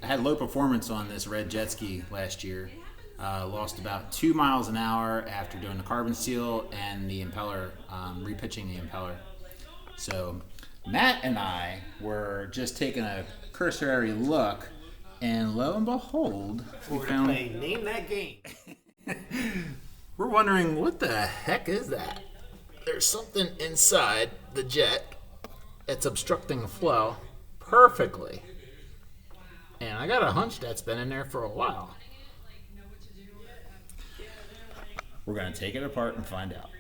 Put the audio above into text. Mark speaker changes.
Speaker 1: had low performance on this red jet ski last year. Lost about 2 miles an hour after doing the carbon steel and the impeller, repitching the impeller. So Matt and I were just taking a cursory look, and lo and behold, we found.
Speaker 2: Name that game.
Speaker 1: We're wondering, what the heck is that? There's something inside the jet. It's obstructing the flow perfectly. And I got a hunch that's been in there for a while. We're going to take it apart and find out.